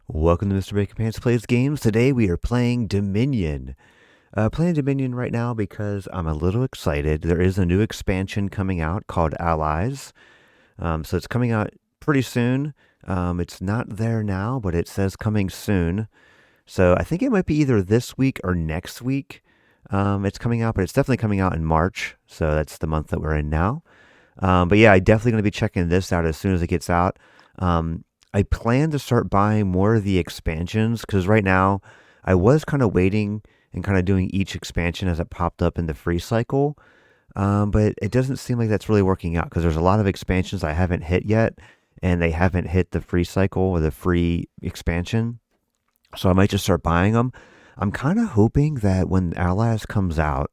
Welcome to Mr. Bacon Pants Plays Games. Today we are playing Dominion. Playing Dominion right now because I'm a little excited. There is a new expansion coming out called Allies. So it's coming out pretty soon. It's not there now, but it says coming soon. So I think it might be either this week or next week. It's coming out, but it's definitely coming out in March. So that's the month that we're in now. But yeah, I definitely going to be checking this out as soon as it gets out. I plan to start buying more of the expansions because right now I was kind of waiting and kind of doing each expansion as it popped up in the free cycle. But it doesn't seem like that's really working out because there's a lot of expansions I haven't hit yet and they haven't hit the free cycle or the free expansion. So I might just start buying them. I'm kind of hoping that when Allies comes out,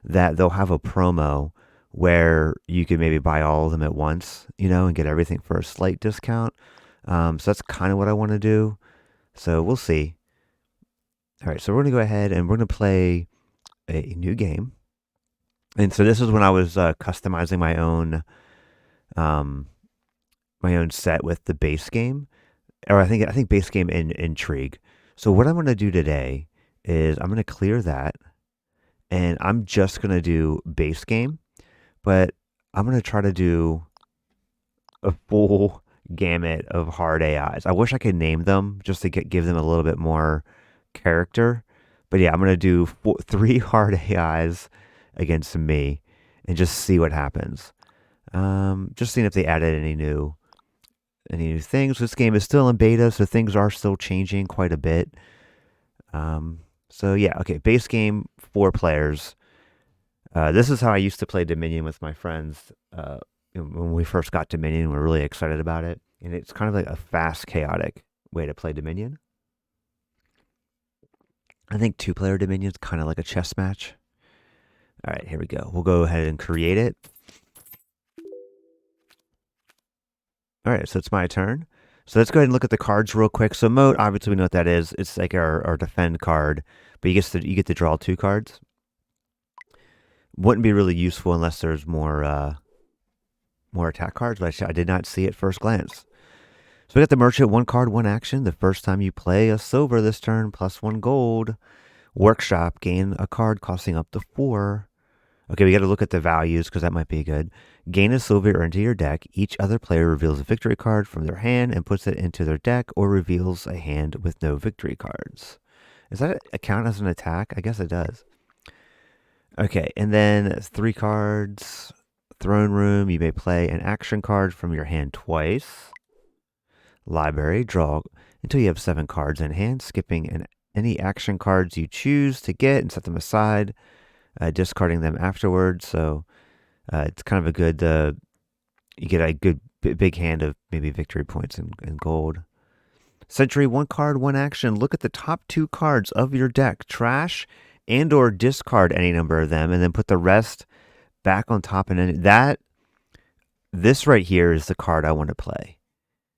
that they'll have a promo where you could maybe buy all of them at once, and get everything for a slight discount. So that's kind of what I want to do. So we'll see. All right, so we're going to go ahead and we're going to play a new game. And so this is when I was customizing um, my own set with the base game, or I think base game and intrigue. So what I'm going to do today is I'm going to clear that, and I'm just going to do base game, but I'm going to try to do a full gamut of hard AIs. I wish I could name them just to give them a little bit more character. But yeah, I'm going to do three hard AIs against me and just see what happens. Just seeing if they added any new things. This game is still in beta, so things are still changing quite a bit. So yeah, okay, base game, 4 players. This is how I used to play Dominion with my friends. When we first got Dominion, we were really excited about it. And it's kind of like a fast, chaotic way to play Dominion. I think 2-player Dominion is kind of like a chess match. All right, here we go. We'll go ahead and create it. All right, so it's my turn. So let's go ahead and look at the cards real quick. So moat, obviously we know what that is. It's like our defend card, but you get to draw 2 cards. Wouldn't be really useful unless there's more attack cards, but I did not see at first glance. So we got the merchant, 1 card, 1 action. The first time you play a silver this turn, plus 1 gold. Workshop, gain a card costing up to 4. Okay, we got to look at the values because that might be good. Gain a silver into your deck. Each other player reveals a victory card from their hand and puts it into their deck, or reveals a hand with no victory cards. Does that count as an attack? I guess it does. Okay, and then 3 cards. Throne room, you may play an action card from your hand twice. Library, draw until you have 7 cards in hand, skipping any action cards you choose to get and set them aside, discarding them afterwards. So it's kind of a good, you get a good big hand of maybe victory points and gold. Sentry, 1 card, 1 action. Look at the top 2 cards of your deck. Trash and or discard any number of them, and then put the rest back on top. And this right here is the card I want to play.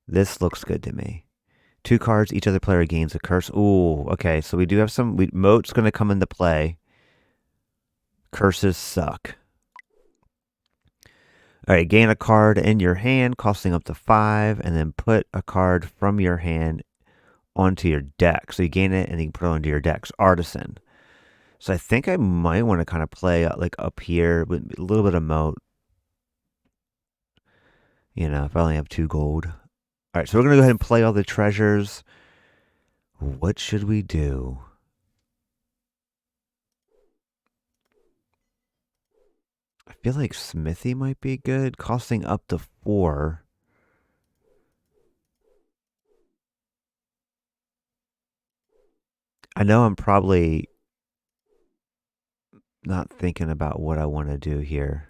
This looks good to me. 2 cards, each other player gains a curse. Ooh, okay, so we do have moat's going to come into play. Curses suck. All right, gain a card in your hand, costing up to 5, and then put a card from your hand onto your deck. So you gain it, and you can put it onto your deck. Artisan. So I think I might want to kind of play like up here with a little bit of moat. If I only have 2 gold. All right, so we're going to go ahead and play all the treasures. What should we do? I feel like Smithy might be good, costing up to 4. I know I'm probably not thinking about what I want to do here.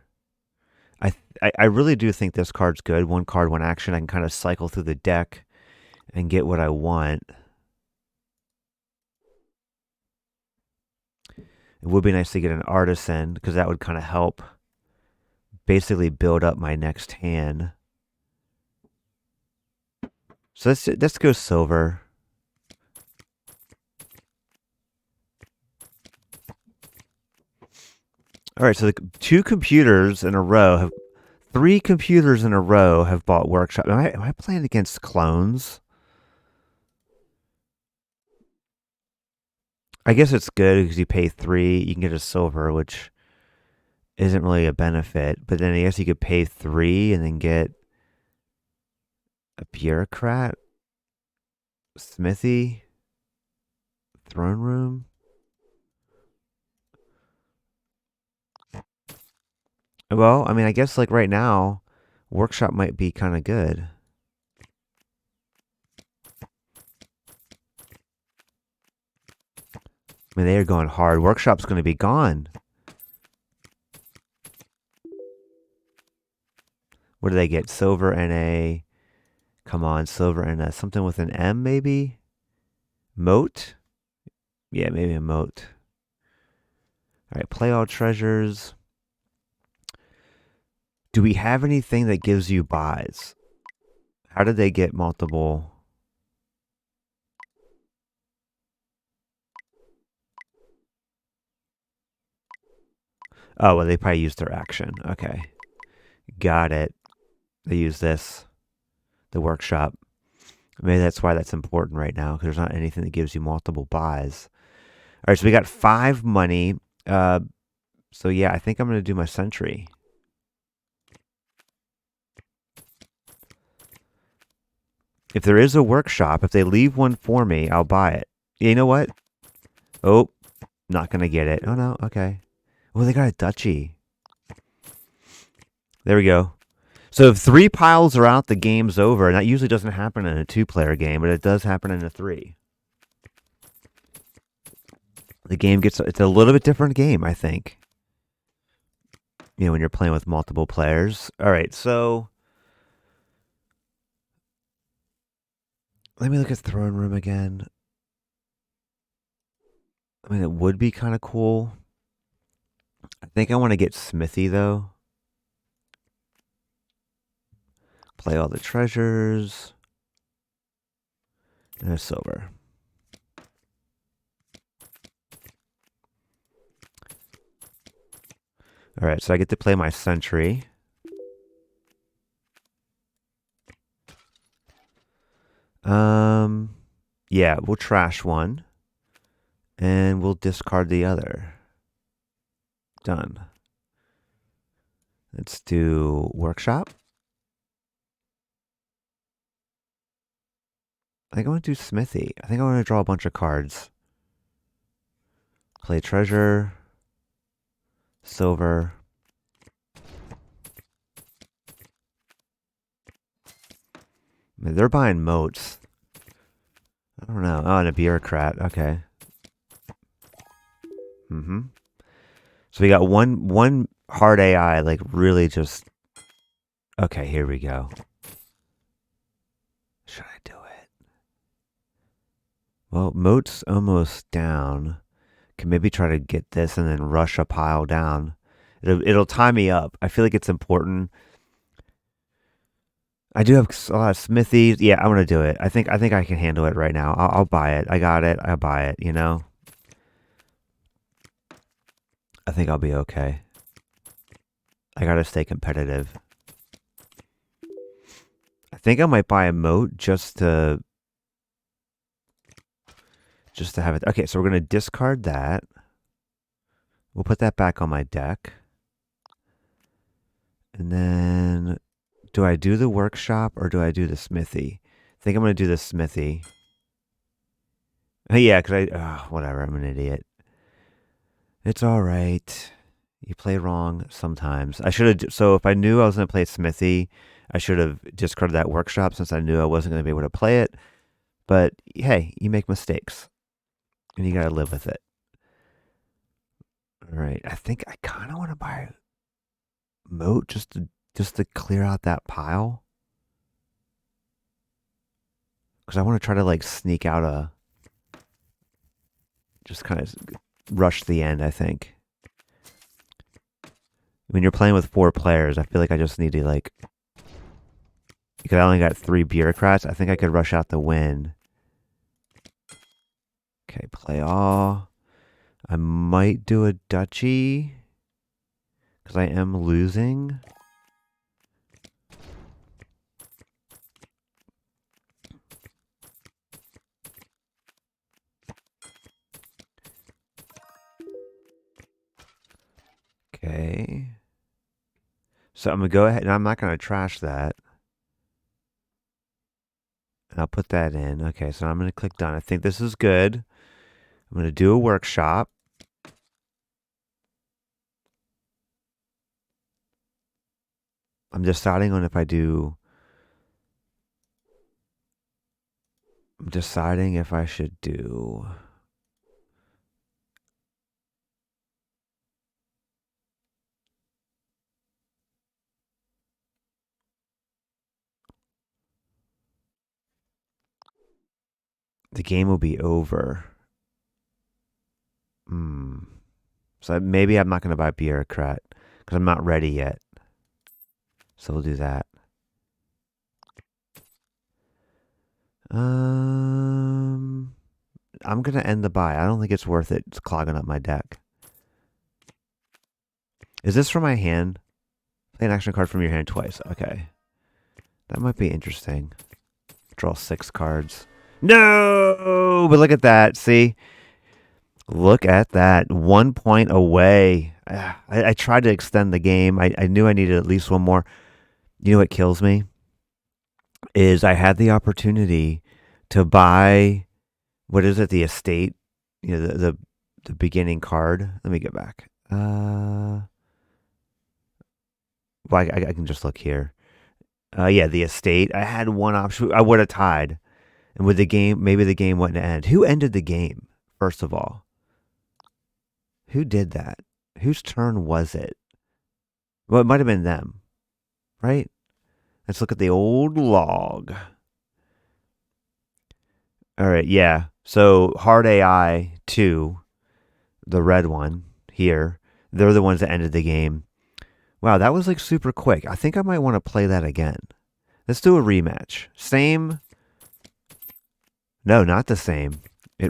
I really do think this card's good. 1 card, 1 action. I can kind of cycle through the deck and get what I want. It would be nice to get an artisan because that would kind of help basically build up my next hand. So let's go silver. All right, so 3 computers in a row have bought Workshop. Am I playing against clones? I guess it's good because you pay 3, you can get a silver, which isn't really a benefit. But then I guess you could pay 3 and then get a bureaucrat, smithy, throne room. Well, I mean, I guess like right now, workshop might be kind of good. I mean, they are going hard. Workshop's going to be gone. What do they get? Silver and a. Come on, silver and a something with an M, maybe? Moat? Yeah, maybe a moat. All right, play all treasures. Do we have anything that gives you buys? How did they get multiple? Oh, well, they probably used their action. Okay. Got it. They use this, the workshop. Maybe that's why that's important right now, because there's not anything that gives you multiple buys. All right, so we got 5 money. So yeah, I think I'm going to do my sentry. If there is a workshop, if they leave one for me, I'll buy it. You know what? Oh, not going to get it. Oh, no. Okay. Oh, they got a duchy. There we go. So if 3 piles are out, the game's over. And that usually doesn't happen in a 2-player game, but it does happen in a 3. The game gets, it's a little bit different game, I think. You know, when you're playing with multiple players. All right, so let me look at throne room again. I mean, it would be kind of cool. I think I want to get smithy, though. Play all the treasures. And a silver. All right, so I get to play my sentry. Yeah, we'll trash one. And we'll discard the other. Done. Let's do workshop. I think I want to do smithy. I think I want to draw a bunch of cards. Play treasure. Silver. I mean, they're buying moats. I don't know. Oh, and a bureaucrat. Okay. Mm-hmm. So we got one hard AI, like really just. Okay, here we go. Should I do it? Well, moat's almost down. Can maybe try to get this and then rush a pile down. It'll tie me up. I feel like it's important. I do have a lot of smithies. Yeah, I'm gonna do it. I think I can handle it right now. I'll buy it. I got it. I'll buy it. You know. I think I'll be okay. I gotta stay competitive. I think I might buy a moat just to have it. Okay, so we're gonna discard that. We'll put that back on my deck. And then, do I do the workshop or do I do the smithy? I think I'm gonna do the smithy. Yeah, because whatever. I'm an idiot. It's all right. You play wrong sometimes. I should have. So if I knew I was going to play Smithy, I should have discarded that workshop since I knew I wasn't going to be able to play it. But hey, you make mistakes, and you got to live with it. All right. I think I kind of want to buy a moat just to clear out that pile, because I want to try to like sneak out a, just kind of rush the end. I think when you're playing with 4 players, I feel like I just need to like, because I only got 3 bureaucrats. I think I could rush out the win. Okay, play all. I might do a duchy because I am losing. Okay. So I'm going to go ahead and I'm not going to trash that. And I'll put that in. Okay, so I'm going to click done. I think this is good. I'm going to do a workshop. I'm deciding on if I do. I'm deciding if I should do. The game will be over. So maybe I'm not going to buy bureaucrat because I'm not ready yet. So we'll do that. I'm going to end the buy. I don't think it's worth it. It's clogging up my deck. Is this from my hand? Play an action card from your hand twice. Okay. That might be interesting. Draw 6 cards. No! But look at that. See? Look at that. 1 point away. I tried to extend the game. I knew I needed at least one more. You know what kills me? Is I had the opportunity to buy, what is it, the estate? You know, the beginning card. Let me get back. Well, I can just look here. Yeah, the estate. I had one option. I would have tied. And with the game, maybe the game wouldn't end. Who ended the game, first of all? Who did that? Whose turn was it? Well, it might have been them, right? Let's look at the old log. All right, yeah. So Hard AI 2, the red one here, they're the ones that ended the game. Wow, that was like super quick. I think I might want to play that again. Let's do a rematch. Same. No, not the same. I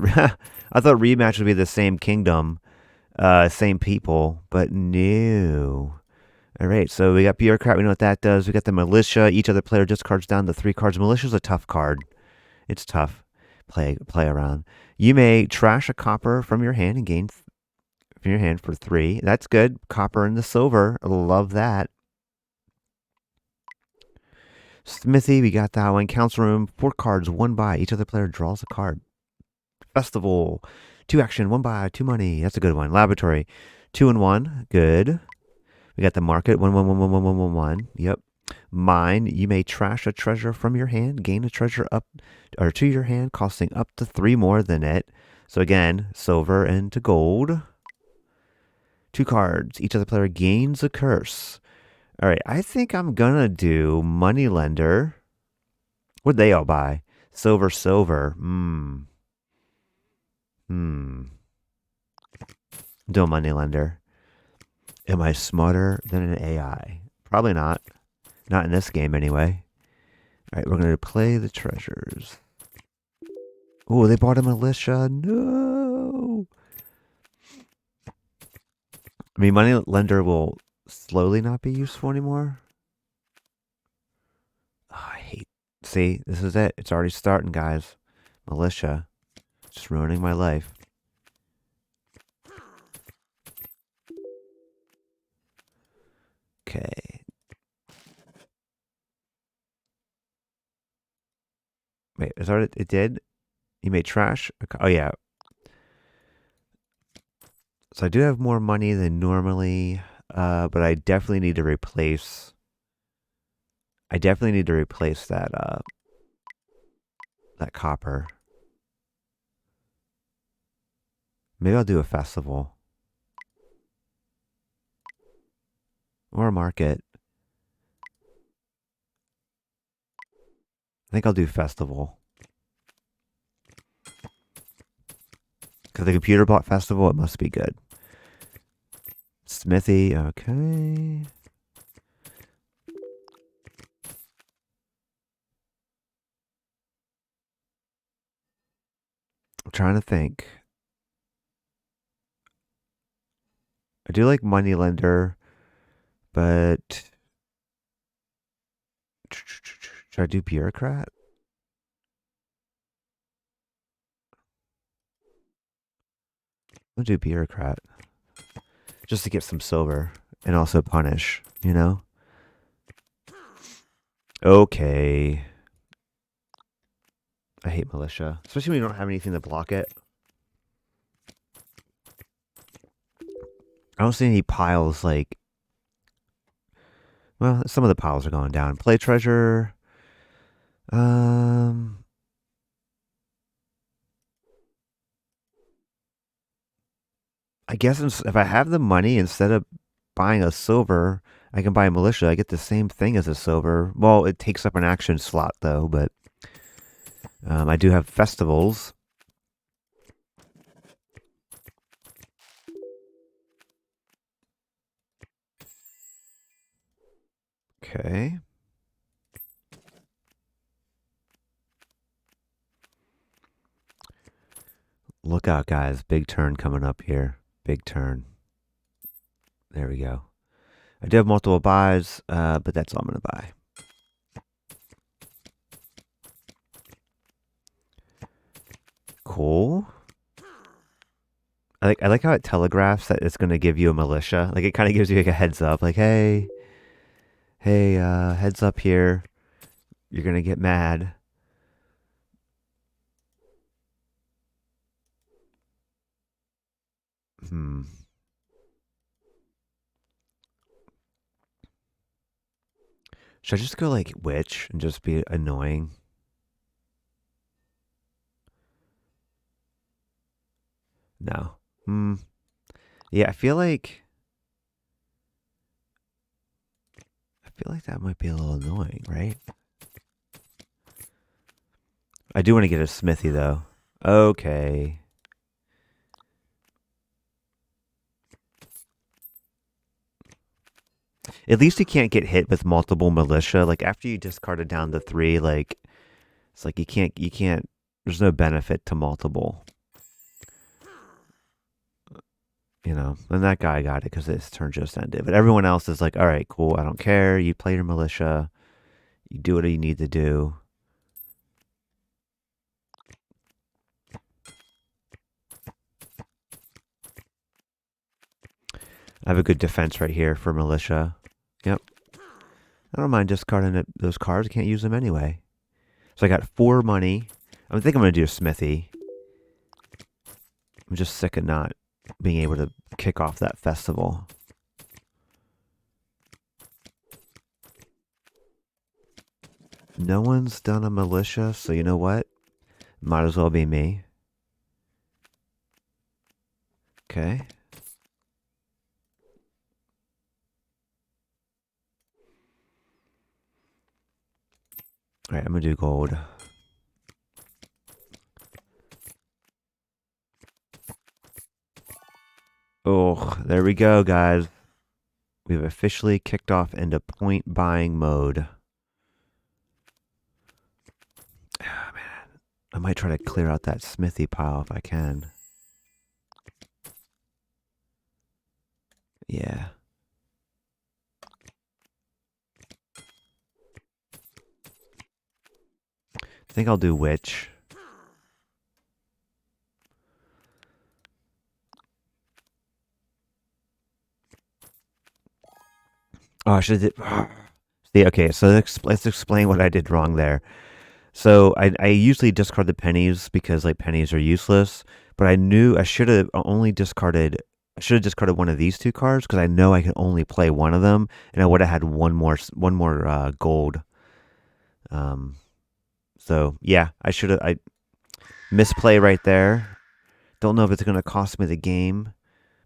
thought rematch would be the same kingdom, same people, but no. All right, so we got bureaucrat. We know what that does. We got the militia. Each other player discards down to 3 cards. Militia's a tough card. It's tough. Play around. You may trash a copper from your hand and gain from your hand for 3. That's good. Copper and the silver. Love that. Smithy, we got that one. Council room, 4 cards, 1 buy. Each other player draws a card. Festival, 2 action, 1 buy, 2 money. That's a good one. Laboratory, 2 and 1. Good. We got the market, 1, 1, 1, 1, 1, 1, 1, 1. Yep. Mine, you may trash a treasure from your hand, gain a treasure up or to your hand, costing up to 3 more than it. So again, silver into gold. 2 cards. Each other player gains a curse. All right, I think I'm gonna do moneylender. What'd they all buy? Silver, silver. Do a moneylender. Am I smarter than an AI? Probably not. Not in this game, anyway. All right, we're going to play the treasures. Oh, they bought a militia. No. I mean, moneylender will slowly not be useful anymore. Oh, I hate. See, this is it. It's already starting, guys. Militia. Just ruining my life. Okay. Wait, is that it did? You made trash? Oh, yeah. So I do have more money than normally, but I definitely need to replace. I definitely need to replace that that copper. Maybe I'll do a festival or a market. I think I'll do festival because the computer bought festival. It must be good. Smithy, okay. I'm trying to think. I do like moneylender, but should I do bureaucrat? I'll do bureaucrat just to get some silver. and also punish, you know? Okay. I hate militia, especially when you don't have anything to block it. I don't see any piles like. Well, some of the piles are going down. Play treasure. Um, I guess if I have the money, instead of buying a silver, I can buy a militia. I get the same thing as a silver. Well, it takes up an action slot though, but I do have festivals. Okay. Look out, guys. Big turn coming up here. Big turn. There we go. I do have multiple buys, but that's all I'm going to buy. Cool. I like how it telegraphs that it's going to give you a militia. Like, it kind of gives you like a heads up. Like, hey, heads up here. You're going to get mad. Should I just go like witch and just be annoying? No. Yeah, I feel like that might be a little annoying, right? I do want to get a smithy though. Okay. At least you can't get hit with multiple militia. Like after you discarded down to 3, like it's like you can't there's no benefit to multiple. You know, and that guy got it because his turn just ended. But everyone else is like, all right, cool, I don't care. You play your militia. You do what you need to do. I have a good defense right here for militia. Yep. I don't mind discarding those cards. I can't use them anyway. So I got 4 money. I think I'm going to do a smithy. I'm just sick of not being able to kick off that festival. No one's done a militia, so you know what? Might as well be me. Okay. All right, I'm going to do gold. Oh, there we go, guys. We've officially kicked off into point buying mode. Oh, man. I might try to clear out that smithy pile if I can. Yeah. I think I'll do witch. Oh, I should have. See, okay, so let's explain what I did wrong there. So I usually discard the pennies because like pennies are useless, but I knew I should have discarded one of these 2 cards because I know I can only play one of them, and I would have had one more gold. So yeah, I misplay right there. Don't know if it's gonna cost me the game,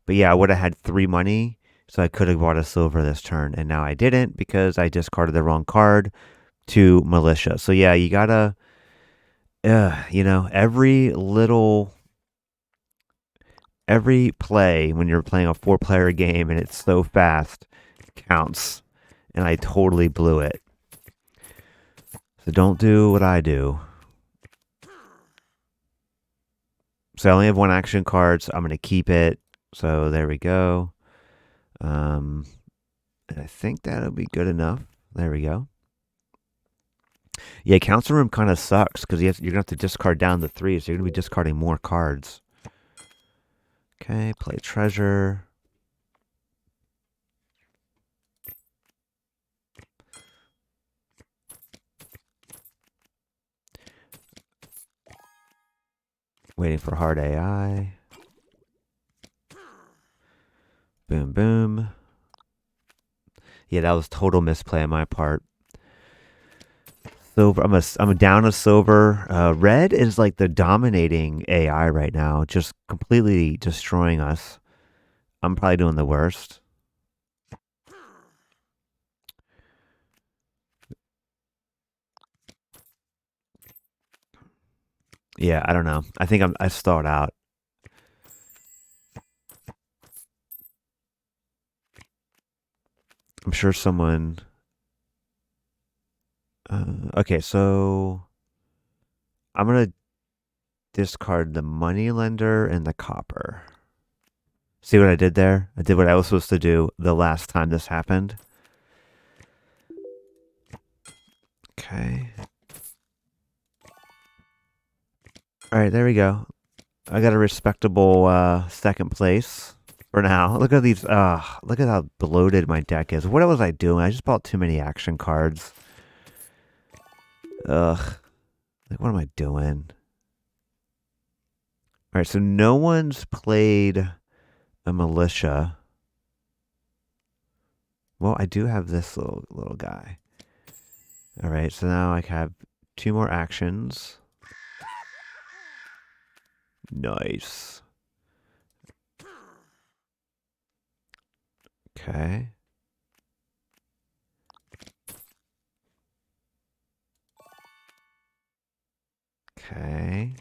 but yeah, I would have had 3 money, so I could have bought a silver this turn, and now I didn't because I discarded the wrong card to militia. So yeah, you gotta, you know, every play when you're playing a 4-player game and it's so fast counts, and I totally blew it. So don't do what I do. So I only have 1 action card, so I'm gonna keep it. So there we go. And I think that'll be good enough. There we go. Yeah, council room kind of sucks because you're gonna have to discard down to 3, so you're gonna be discarding more cards. Okay, play treasure. Waiting for hard AI. Boom, boom. Yeah, that was total misplay on my part. Silver. I'm down a silver. Red is like the dominating AI right now, just completely destroying us. I'm probably doing the worst. Yeah, I don't know. I think I stalled out. I'm sure someone. Okay, so I'm gonna discard the money lender and the copper. See what I did there? I did what I was supposed to do the last time this happened. Okay. All right, there we go. I got a respectable second place for now. Look at these. Look at how bloated my deck is. What was I doing? I just bought too many action cards. Ugh. Like, what am I doing? All right, so no one's played a militia. Well, I do have this little guy. All right, so now I have 2 more actions. Nice. Okay. Okay.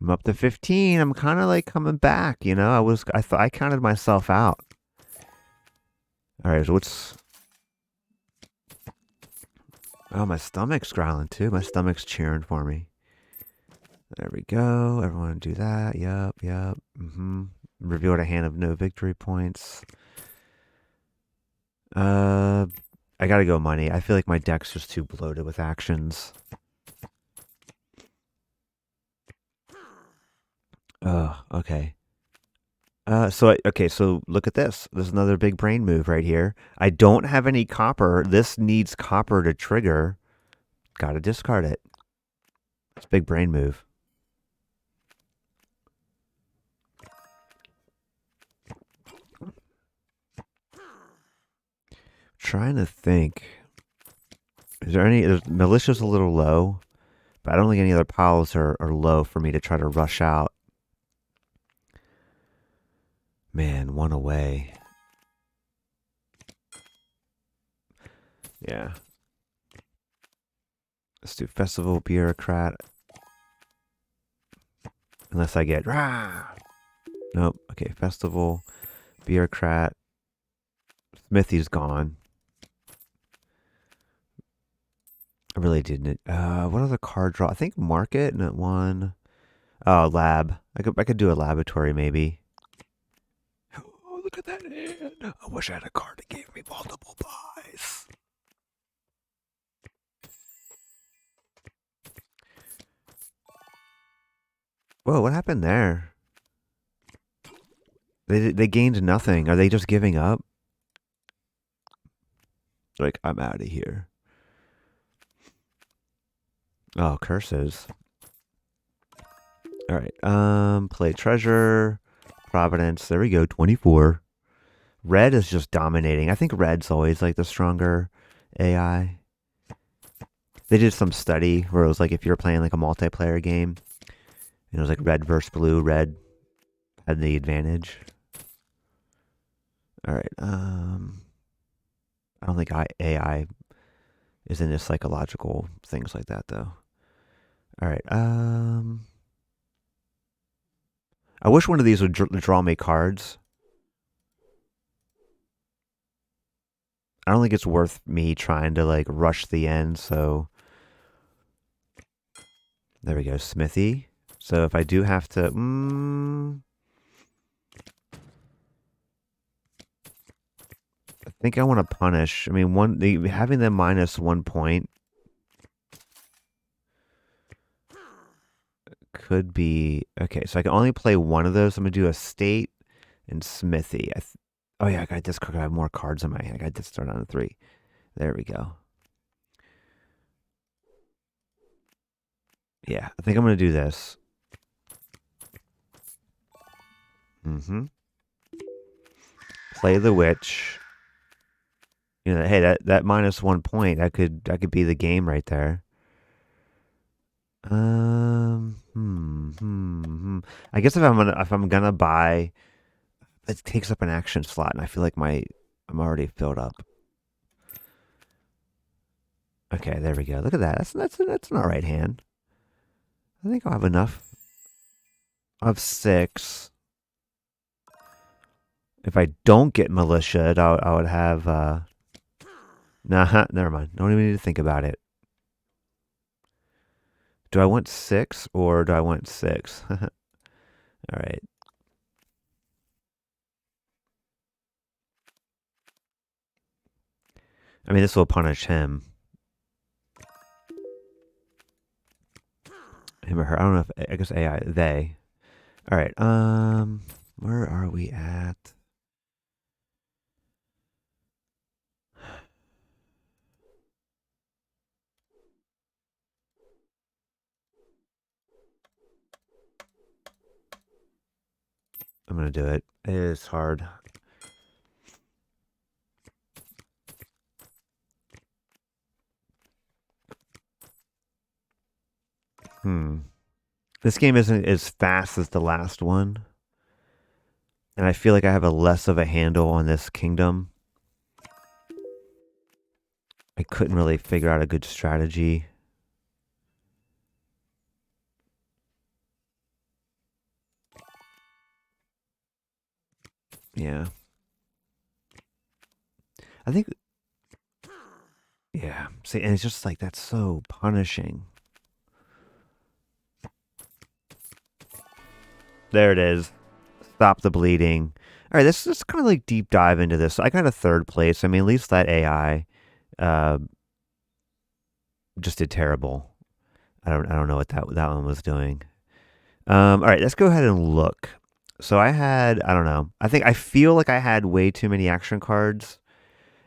I'm up to 15. I'm kind of like coming back, you know. I counted myself out. All right, so what's Oh, my stomach's growling too. My stomach's cheering for me. There we go. Everyone do that. Yup, yup. Revealed a hand of no victory points. I gotta go money. I feel like my deck's just too bloated with actions. Okay. So look at this. There's another big brain move right here. I don't have any copper. This needs copper to trigger. Gotta discard it. It's a big brain move. Trying to think. Is there any? Militia's a little low, but I don't think any other piles are low for me to try to rush out. Man, one away. Yeah. Let's do Festival Bureaucrat. Unless I get. Rah! Nope. Okay, Festival Bureaucrat. Smithy's gone. I really didn't. What other card draw? I think Market and one. Oh, Lab. I could do a laboratory maybe. Oh, look at that hand. I wish I had a card that gave me multiple buys. Whoa, what happened there? They gained nothing. Are they just giving up? Like, I'm out of here. Oh, curses. All right. Play Treasure. Providence. There we go. 24. Red is just dominating. I think red's always like the stronger AI. They did some study where it was like if you're playing like a multiplayer game, and it was like red versus blue, red had the advantage. All right. I don't think AI is into psychological things like that though. All right. I wish one of these would draw me cards. I don't think it's worth me trying to like rush the end. So there we go, Smithy. So if I do have to, I think I want to punish. I mean, having them minus 1 point could be okay. So I can only play one of those. I'm gonna do a state and Smithy. Oh yeah, I got this card. I have more cards in my hand. I got this start on a 3. There we go. Yeah, I think I'm gonna do this. Mm-hmm. Play the witch. You know, hey, that minus 1 point, that could be the game right there. I guess if I'm gonna buy, it takes up an action slot, and I feel like I'm already filled up. Okay, there we go. Look at that. That's an all right hand. I think I'll have enough of 6. If I don't get militia, I would have. Nah, never mind. Don't even need to think about it. Do I want 6 or do I want 6? All right. I mean, this will punish him. Him or her. I don't know if I guess AI they. All right. Where are we at? I'm gonna do it. It is hard. This game isn't as fast as the last one, and I feel like I have a less of a handle on this kingdom. I couldn't really figure out a good strategy. Yeah. I think yeah. See, and it's just like that's so punishing. There it is. Stop the bleeding. All right, let's just kind of like deep dive into this. I got a third place. I mean, at least that AI uh, just did terrible. I don't know what that one was doing. All right, let's go ahead and look. So I don't know. I feel like I had way too many action cards,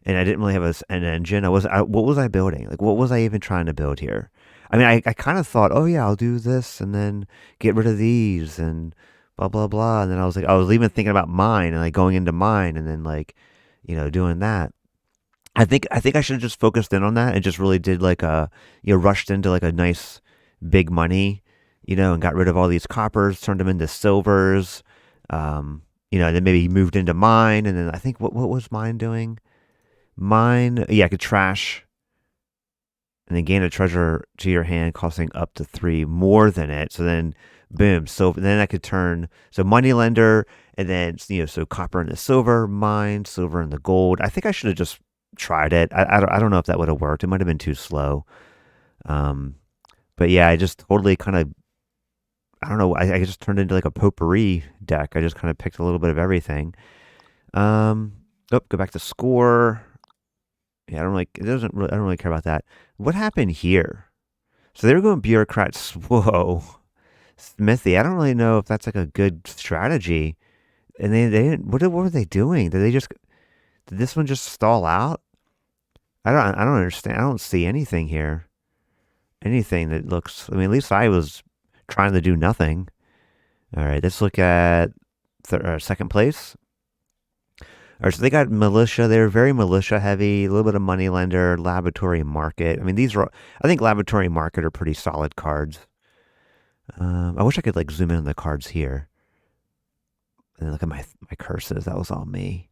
and I didn't really have an engine. What was I building? Like, what was I even trying to build here? I mean, I kind of thought, oh yeah, I'll do this and then get rid of these and blah blah blah. And then I was even thinking about mine and like going into mine and then like, doing that. I think I should have just focused in on that and just really did like rushed into like a nice big money, and got rid of all these coppers, turned them into silvers, and then maybe moved into mine. And then I think what was mine doing? Mine, yeah, I could trash and then gain a treasure to your hand costing up to 3 more than it. So then, boom. So then I could turn, so money lender and then, so copper and the silver, mine, silver and the gold. I think I should have just tried it. I don't know if that would have worked. It might have been too slow. Um, but yeah, I just totally kind of, I don't know. I just turned into like a potpourri deck. I just kind of picked a little bit of everything. Go back to score. Yeah, I don't really care about that. What happened here? So they were going bureaucrats. Whoa, Smithy. I don't really know if that's like a good strategy. And they didn't. What were they doing? Did this one just stall out? I don't understand. I don't see anything here. Anything that looks. I mean, at least I was trying to do nothing. All right, let's look at second place. All right, so they got militia. They're very militia heavy. A little bit of money lender, laboratory market. I mean, I think laboratory market are pretty solid cards. I wish I could like zoom in on the cards here and look at my curses. That was all me.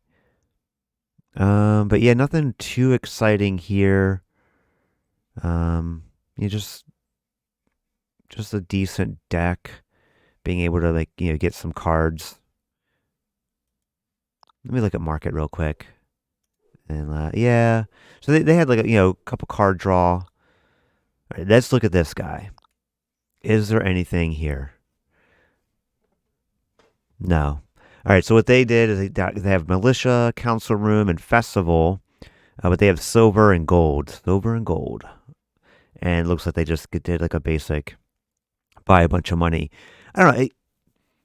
But yeah, nothing too exciting here. You just a decent deck. Being able to like get some cards. Let me look at market real quick. And yeah, so they had like a couple card draw. All right, let's look at this guy. Is there anything here? No. All right, so what they did is they have militia, council room, and festival, but they have silver and gold. Silver and gold. And it looks like they just did like a basic buy a bunch of money. I don't know.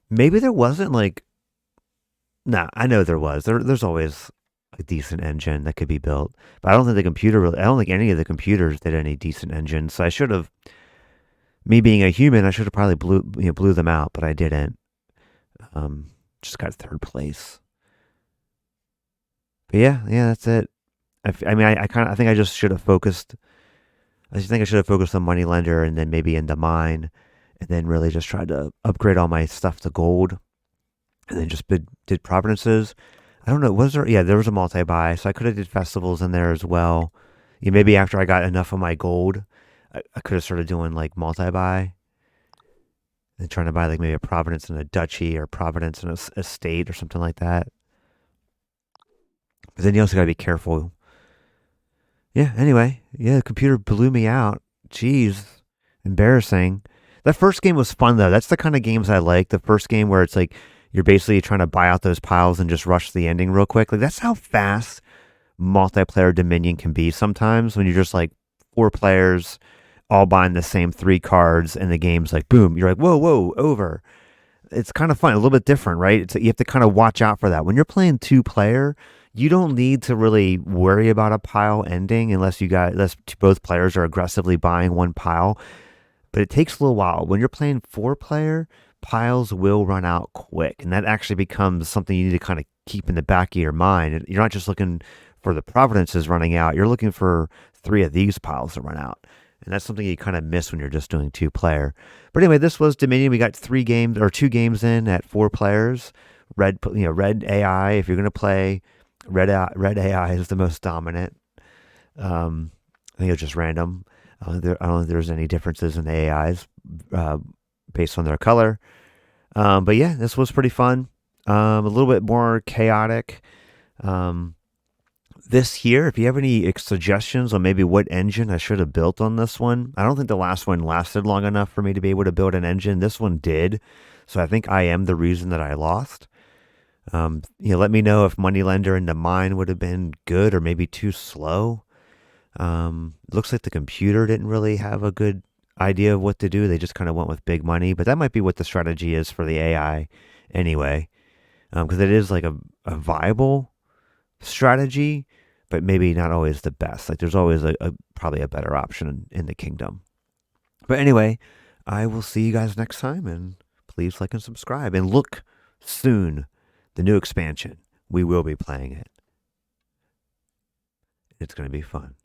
Maybe there wasn't like. Nah, I know there was. There's always a decent engine that could be built, but I don't think the computer really. I don't think any of the computers did any decent engines. So I should have Me being a human, I should have probably blew them out, but I didn't. Um, just got third place. But yeah, that's it. I mean, I think I just should have focused. I just think I should have focused on Moneylender and then maybe into mine, and then really just tried to upgrade all my stuff to gold, and then just did Providences. I don't know. Was there? Yeah, there was a multi buy, so I could have did festivals in there as well. Yeah, maybe after I got enough of my gold, I could have started doing like multi buy and trying to buy like maybe a Providence and a duchy or Providence and a state or something like that. But then you also got to be careful. Yeah. Anyway, yeah, the computer blew me out. Jeez, embarrassing. That first game was fun though. That's the kind of games I like. The first game where it's like you're basically trying to buy out those piles and just rush the ending real quick. Like that's how fast multiplayer Dominion can be sometimes when you're just like four players all buying the same three cards and the game's like boom, you're like whoa, over. It's kind of fun, a little bit different, right? You have to kind of watch out for that. When you're playing two player, you don't need to really worry about a pile ending unless both players are aggressively buying one pile. But it takes a little while. When you're playing four player, piles will run out quick, and that actually becomes something you need to kind of keep in the back of your mind. You're not just looking for the Providences running out, you're looking for three of these piles to run out. And that's something you kind of miss when you're just doing two player. But anyway, this was Dominion. We got 2 games in at 4 players. Red AI. If you're going to play, red AI is the most dominant. I think it's just random. I don't think there's any differences in the AIs based on their color. But yeah, this was pretty fun. A little bit more chaotic. This here, if you have any suggestions on maybe what engine I should have built on this one, I don't think the last one lasted long enough for me to be able to build an engine. This one did. So I think I am the reason that I lost. Let me know if Moneylender into mine would have been good or maybe too slow. Looks like the computer didn't really have a good idea of what to do. They just kind of went with big money, but that might be what the strategy is for the AI anyway. Because it is like a viable strategy, but maybe not always the best. Like there's always probably a better option in the kingdom. But anyway, I will see you guys next time, and please like and subscribe, and look soon, the new expansion. We will be playing it. It's going to be fun.